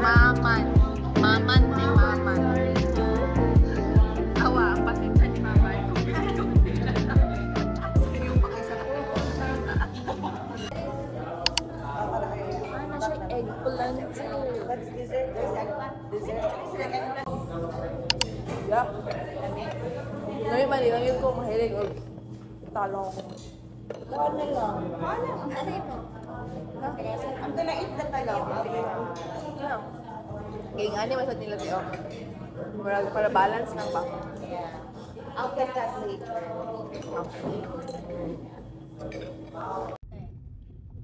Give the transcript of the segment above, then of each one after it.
Maman. Maman ni Maman. Awa, ang pasensya ni Maman. Ano siya? Eggplant. That's dessert. There's eggplant. Dessert. Yeah. Ngayon mali, ngayon ko mahilig o talong. Ano lang? Ano ito? I'm gonna eat the talong. Yeah. Ging ani masad nila tiyo. Para balance lang ba? Yeah. I'll get that later.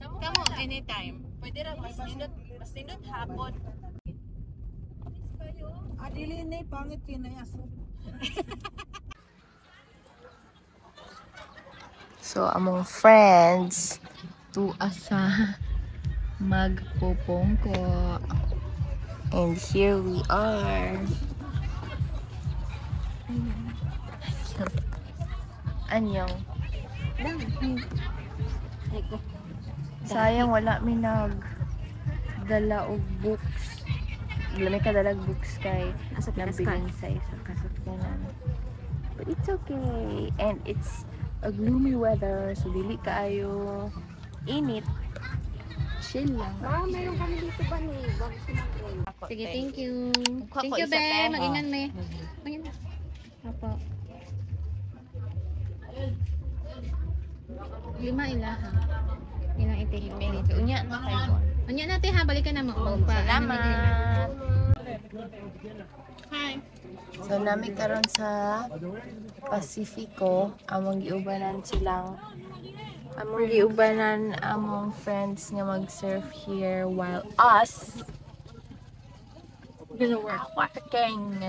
Kamu anytime. Pwede ra mas nindot hapon. Adili na pangit kinayaso. So among friends tuwa sa magpupungko. And here we are. Anyong. Sayang wala mi dala og books. Wala may kadalag books kay nabilin sa isang kasakyanan. But it's okay. And it's a gloomy weather. So dili kaayo init. Chill lang. Meron kami dito ba ni? Bago sumagray. Sige, thank you. Thank Thank you, be. Mag-ingan me. Mag-ingan. Apo. 5 ilaha. Ilang itigil dito. Unya na kayo. Unya natin ha, balikan na mo. Salamat. Hi. So nami karon sa Pacifico, among giubanan among friends nga mag-surf here while us gonna working.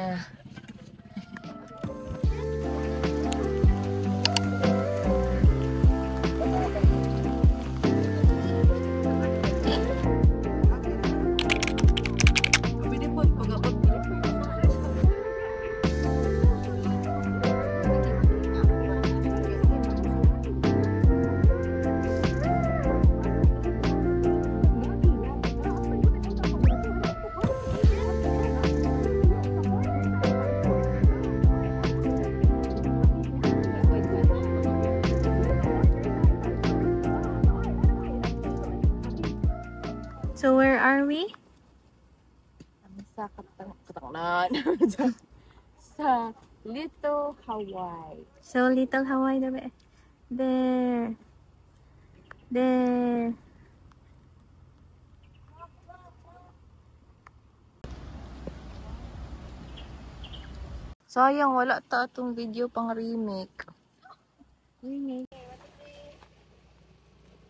So where are we? Sa sa Little Hawaii. So Little Hawaii na ba? There. Sayang wala ta atong video pang remake.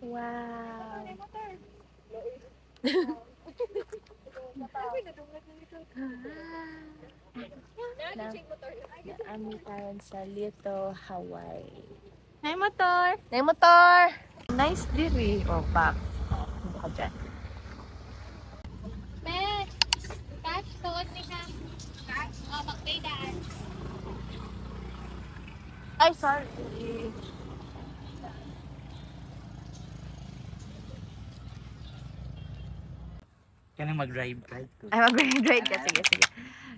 Wow. Naami tayo sa Little Hawaii. Nay motor! Nay motor! Nice diri. Oh, pak. Oh, hindi ka dyan. Be, catch tuod ni ka. Catch? Oh, mag-pay daan. Ay, sorry. Kaya mag-drive ko. Ay, mag-ride ka. Sige.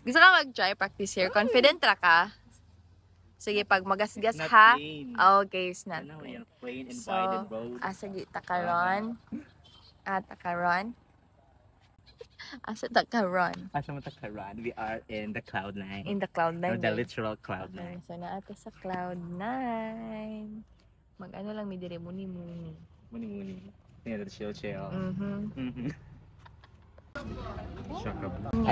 Gusto ka mag-try practice here? Confident ra ka? Sige, pag magasgas ha. Okay, it's not Plain and so, wide and road. sige, takaron. Takaron. Asa takaron? Asa mo takaran? We are in the cloud nine. In the cloud Or nine. the literal cloud nine. So, naata sa cloud 9. Mag-ano lang, may dire muni-muni. Muni-muni. Tingnan natin chill.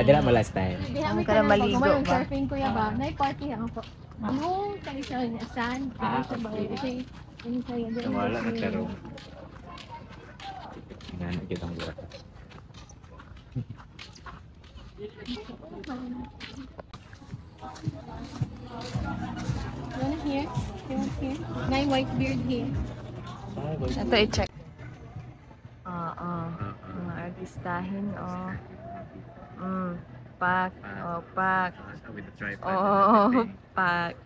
Dila mo last time. Ano ka na maligo ba? Surfing kuya ba? May party ako. Ano? Kami siya saan? Okay. Wala na pero. Tingnan kita mo dito. You wanna hear? My white beard here. Ito i-check. Mga artistahin, pak. With the tripod. Pak.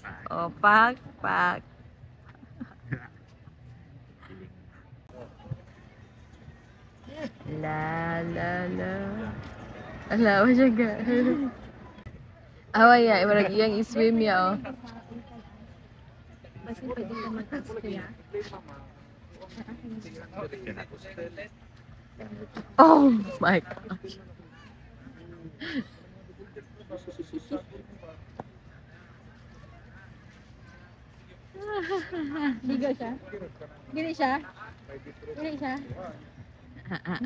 La la. Ala, wa siya ga. Away ya, ibarag iyang iswim ya, oh. Kasi pwede ka mag-ask kuya. Oh my gosh. Ligo siya? Gini siya? Gini siya? Ah.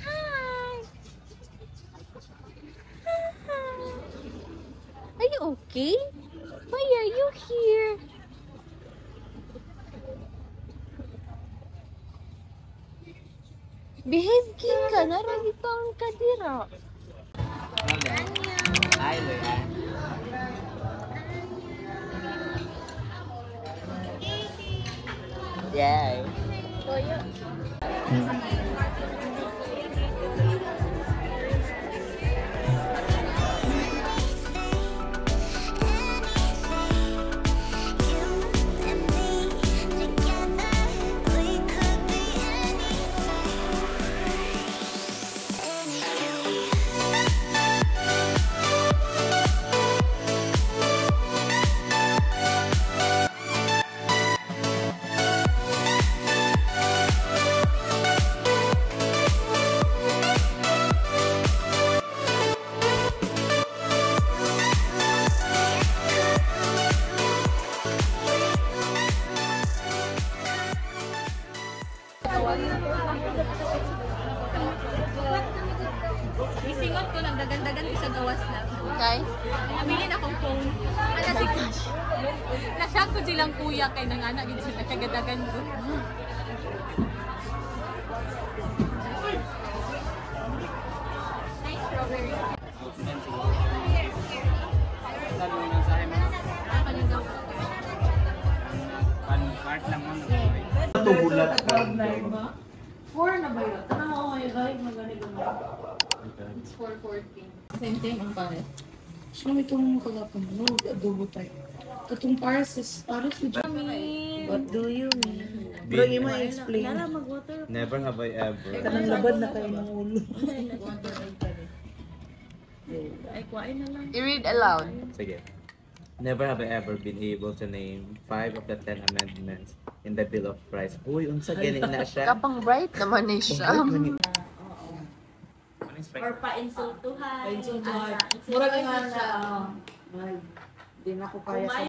Hi. Are you okay? Why are you here? Behave king ka na dito ang kadira. Hi, Leanne. Yay. Toyo. Isingot ko lang, dagan-dagan ko sa gawas lang. Okay? Nabili na akong phone. Ano si Cash? Nasyak ko silang kuya kay nang anak yun sila kagadagan ko. Nice strawberry. Ano yung gawa? Part lang mo. Four na ba yun? Tanang ako ngayon, kahit magaling naman. It's 440. Same thing ang pare. So, itong kagapon mo, adobo tayo. Itong pares is pares with What do you mean? Bro, yung ma-explain. Never have I ever. Kanang labad na kayo ng ulo. I-read aloud. Sige. Never have I ever been able to name 5 of the 10 amendments in the Bill of Rights. Uy, unsa gani na siya? Kapang bright naman eh siya. Or pa-insultuhan. Murag nga na, di na ko kaya sa